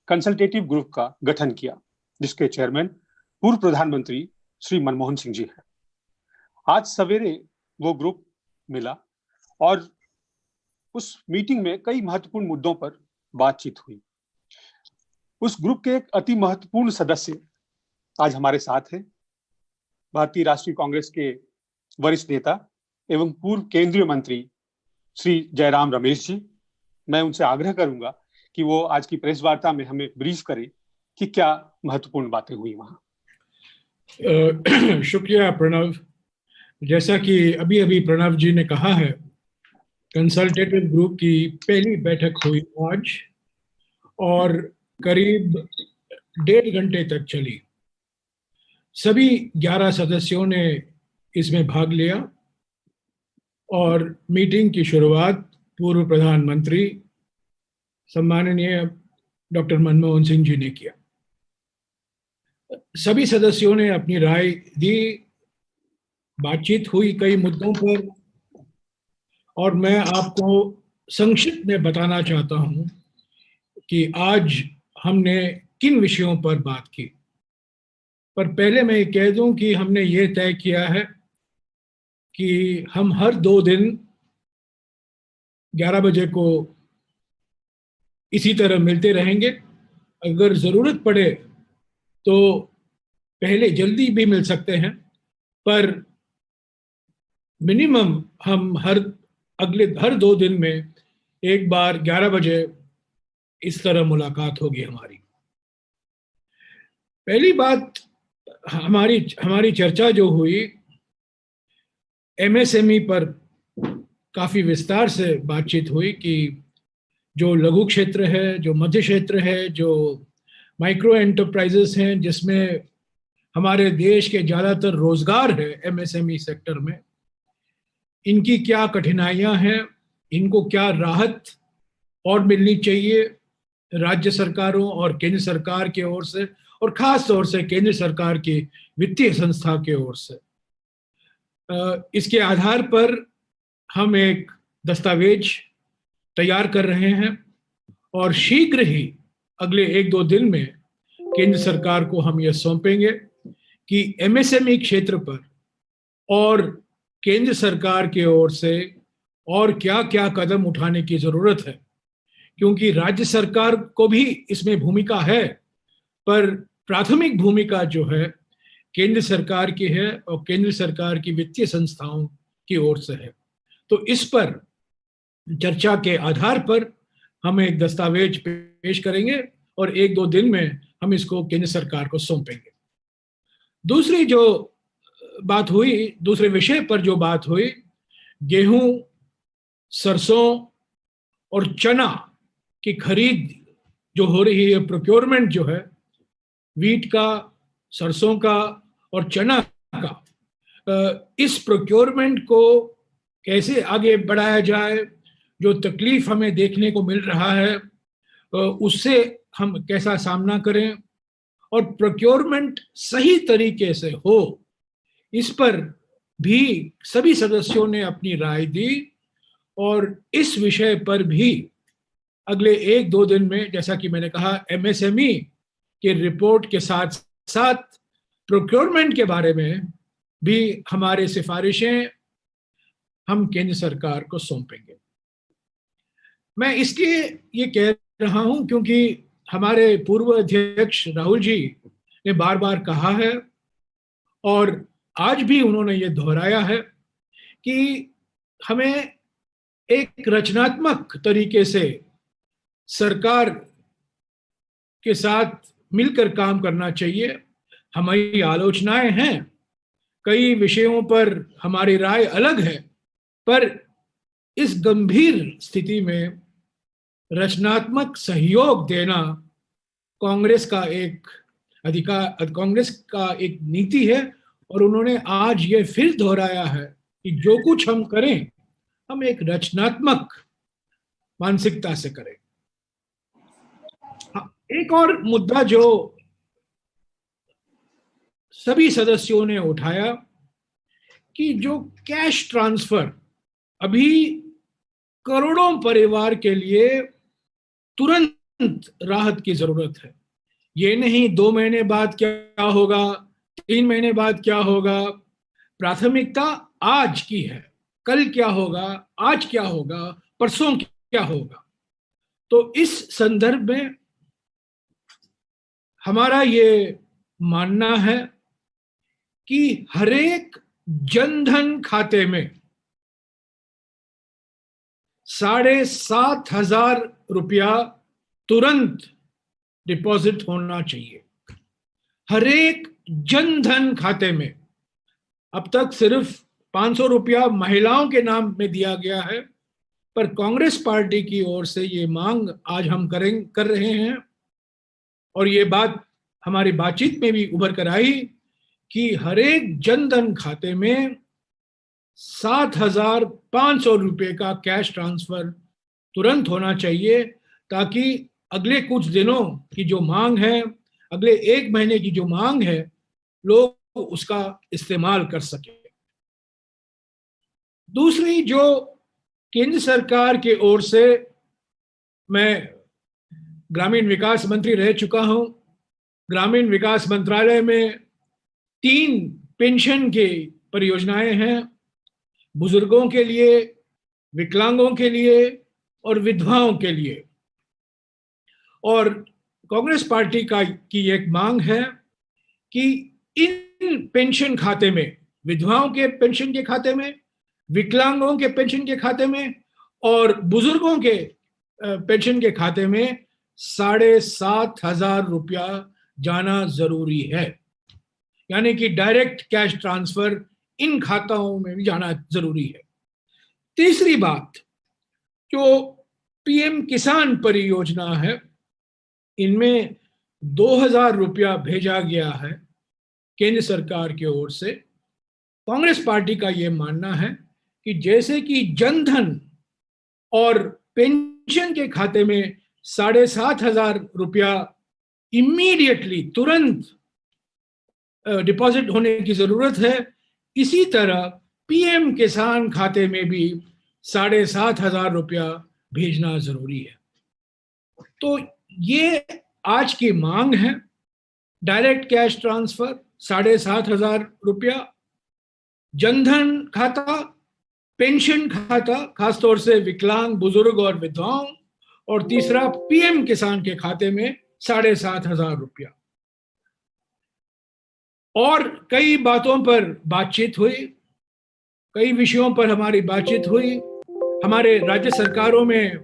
Consultative group का गठन किया, जिसके चेयरमैन पूर्व प्रधानमंत्री श्री मनमोहन सिंह जी हैं। आज सवेरे वो ग्रुप मिला और उस मीटिंग में कई महत्वपूर्ण मुद्दों पर बातचीत हुई। उस ग्रुप के एक अति महत्वपूर्ण सदस्य आज हमारे साथ हैं, भारतीय राष्ट्रीय कांग्रेस के वरिष्ठ नेता एवं पूर्व केंद्रीय मंत्री श्री जयराम रमेश जी। मैं उनसे आग्रह करूंगा कि वो आज की प्रेस वार्ता में हमें ब्रीफ करें कि क्या महत्वपूर्ण बातें हुई वहां। शुक्रिया प्रणव। जैसा कि अभी अभी प्रणव जी ने कहा है, कंसल्टेटिव ग्रुप की पहली बैठक हुई आज और करीब 1.5 घंटे तक चली। सभी 11 सदस्यों ने इसमें भाग लिया और मीटिंग की शुरुआत पूर्व प्रधानमंत्री सम्माननीय डॉक्टर मनमोहन सिंह जी ने किया। सभी सदस्यों ने अपनी राय दी, बातचीत हुई कई मुद्दों पर, और मैं आपको संक्षिप्त में बताना चाहता हूं कि आज हमने किन विषयों पर बात की। पर पहले मैं कह दूं कि हमने ये तय किया है कि हम हर 2 दिन 11 बजे को इसी तरह मिलते रहेंगे। अगर ज़रूरत पड़े तो पहले जल्दी भी मिल सकते हैं, पर मिनिमम हम हर 2 दिन में एक बार 11 बजे इस तरह मुलाकात होगी हमारी। पहली बात, हमारी चर्चा जो हुई एमएसएमई पर काफ़ी विस्तार से बातचीत हुई कि जो लघु क्षेत्र है, जो मध्य क्षेत्र है, जो माइक्रो एंटरप्राइजेस हैं, जिसमें हमारे देश के ज़्यादातर रोजगार है एमएसएमई सेक्टर में, इनकी क्या कठिनाइयां हैं, इनको क्या राहत और मिलनी चाहिए राज्य सरकारों और केंद्र सरकार की ओर से, और खास तौर से केंद्र सरकार की वित्तीय संस्था की ओर से। इसके आधार पर हम एक दस्तावेज तैयार कर रहे हैं और शीघ्र ही अगले 1-2 दिन में केंद्र सरकार को हम यह सौंपेंगे कि एमएसएमई क्षेत्र पर और केंद्र सरकार की ओर से और क्या क्या कदम उठाने की जरूरत है, क्योंकि राज्य सरकार को भी इसमें भूमिका है, पर प्राथमिक भूमिका जो है केंद्र सरकार की है और केंद्र सरकार की वित्तीय संस्थाओं की ओर से है। तो इस पर चर्चा के आधार पर हम एक दस्तावेज पेश करेंगे और 1-2 दिन में हम इसको केंद्र सरकार को सौंपेंगे। दूसरी जो बात हुई, दूसरे विषय पर जो बात हुई, गेहूं, सरसों और चना की खरीद जो हो रही है, प्रोक्योरमेंट जो है वीट का, सरसों का और चना का, इस प्रोक्योरमेंट को कैसे आगे बढ़ाया जाए, जो तकलीफ हमें देखने को मिल रहा है उससे हम कैसा सामना करें और प्रोक्योरमेंट सही तरीके से हो, इस पर भी सभी सदस्यों ने अपनी राय दी। और इस विषय पर भी अगले 1-2 दिन में, जैसा कि मैंने कहा, एमएसएमई के रिपोर्ट के साथ साथ प्रोक्योरमेंट के बारे में भी हमारे सिफारिशें हम केंद्र सरकार को सौंपेंगे। मैं इसलिए ये कह रहा हूं क्योंकि हमारे पूर्व अध्यक्ष राहुल जी ने बार बार कहा है और आज भी उन्होंने ये दोहराया है कि हमें एक रचनात्मक तरीके से सरकार के साथ मिलकर काम करना चाहिए। हमारी आलोचनाएं हैं, कई विषयों पर हमारी राय अलग है, पर इस गंभीर स्थिति में रचनात्मक सहयोग देना कांग्रेस का एक अधिकार, कांग्रेस का एक नीति है। और उन्होंने आज ये फिर दोहराया है कि जो कुछ हम करें, हम एक रचनात्मक मानसिकता से करें। एक और मुद्दा जो सभी सदस्यों ने उठाया कि जो कैश ट्रांसफर अभी करोड़ों परिवार के लिए तुरंत तुरंत राहत की जरूरत है। ये नहीं 2 महीने बाद क्या होगा, 3 महीने बाद क्या होगा। प्राथमिकता आज की है, कल क्या होगा, आज क्या होगा, परसों क्या होगा। तो इस संदर्भ में हमारा ये मानना है कि हरेक जनधन खाते में 7,500 रुपया तुरंत डिपॉजिट होना चाहिए, हरेक जनधन खाते में। अब तक सिर्फ 500 रुपया महिलाओं के नाम में दिया गया है, पर कांग्रेस पार्टी की ओर से ये मांग आज हम कर रहे हैं, और ये बात हमारी बातचीत में भी उभर कर आई कि हरेक जनधन खाते में 7,500 रुपये का कैश ट्रांसफर तुरंत होना चाहिए, ताकि अगले कुछ दिनों की जो मांग है, अगले 1 महीने की जो मांग है, लोग उसका इस्तेमाल कर सके। दूसरी, जो केंद्र सरकार के ओर से, मैं ग्रामीण विकास मंत्री रह चुका हूं, ग्रामीण विकास मंत्रालय में 3 पेंशन की परियोजनाएं हैं, बुजुर्गों के लिए, विकलांगों के लिए और विधवाओं के लिए। और कांग्रेस पार्टी की एक मांग है कि इन पेंशन खाते में, विधवाओं के पेंशन के खाते में, विकलांगों के पेंशन के खाते में और बुजुर्गों के पेंशन के खाते में 7,500 रुपया जाना जरूरी है। यानी कि डायरेक्ट कैश ट्रांसफर इन खाताओं में भी जाना जरूरी है। तीसरी बात, जो पीएम किसान परियोजना है, इनमें 2,000 रुपया भेजा गया है केंद्र सरकार की ओर से। कांग्रेस पार्टी का यह मानना है कि जैसे कि जनधन और पेंशन के खाते में 7,500 रुपया इमीडिएटली तुरंत डिपॉजिट होने की जरूरत है, इसी तरह पीएम किसान खाते में भी 7,500 रुपया भेजना जरूरी है। तो ये आज की मांग है, डायरेक्ट कैश ट्रांसफर 7,500 रुपया, जनधन खाता, पेंशन खाता खासतौर से विकलांग, बुजुर्ग और विधवाओं, और तीसरा पीएम किसान के खाते में 7,500 रुपया। और कई बातों पर बातचीत हुई, कई विषयों पर हमारी बातचीत हुई। हमारे राज्य सरकारों में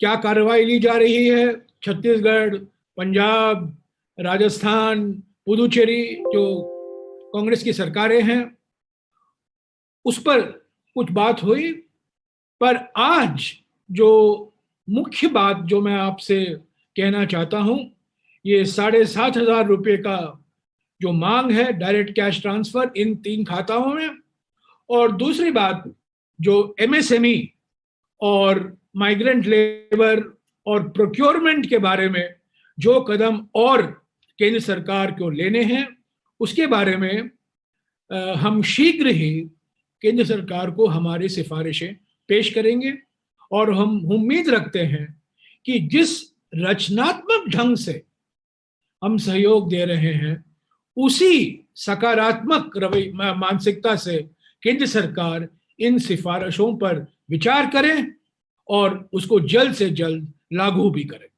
क्या कार्रवाई ली जा रही है, छत्तीसगढ़, पंजाब, राजस्थान, पुदुचेरी, जो कांग्रेस की सरकारें हैं, उस पर कुछ बात हुई। पर आज जो मुख्य बात जो मैं आपसे कहना चाहता हूं, ये 7,500 रुपये का जो मांग है डायरेक्ट कैश ट्रांसफर इन 3 खाताओं में, और दूसरी बात जो एमएसएमई और माइग्रेंट लेबर और प्रोक्योरमेंट के बारे में जो कदम और केंद्र सरकार को लेने हैं, उसके बारे में हम शीघ्र ही केंद्र सरकार को हमारी सिफारिशें पेश करेंगे। और हम उम्मीद रखते हैं कि जिस रचनात्मक ढंग से हम सहयोग दे रहे हैं, उसी सकारात्मक मानसिकता से केंद्र सरकार इन सिफारिशों पर विचार करें और उसको जल्द से जल्द लागू भी करें।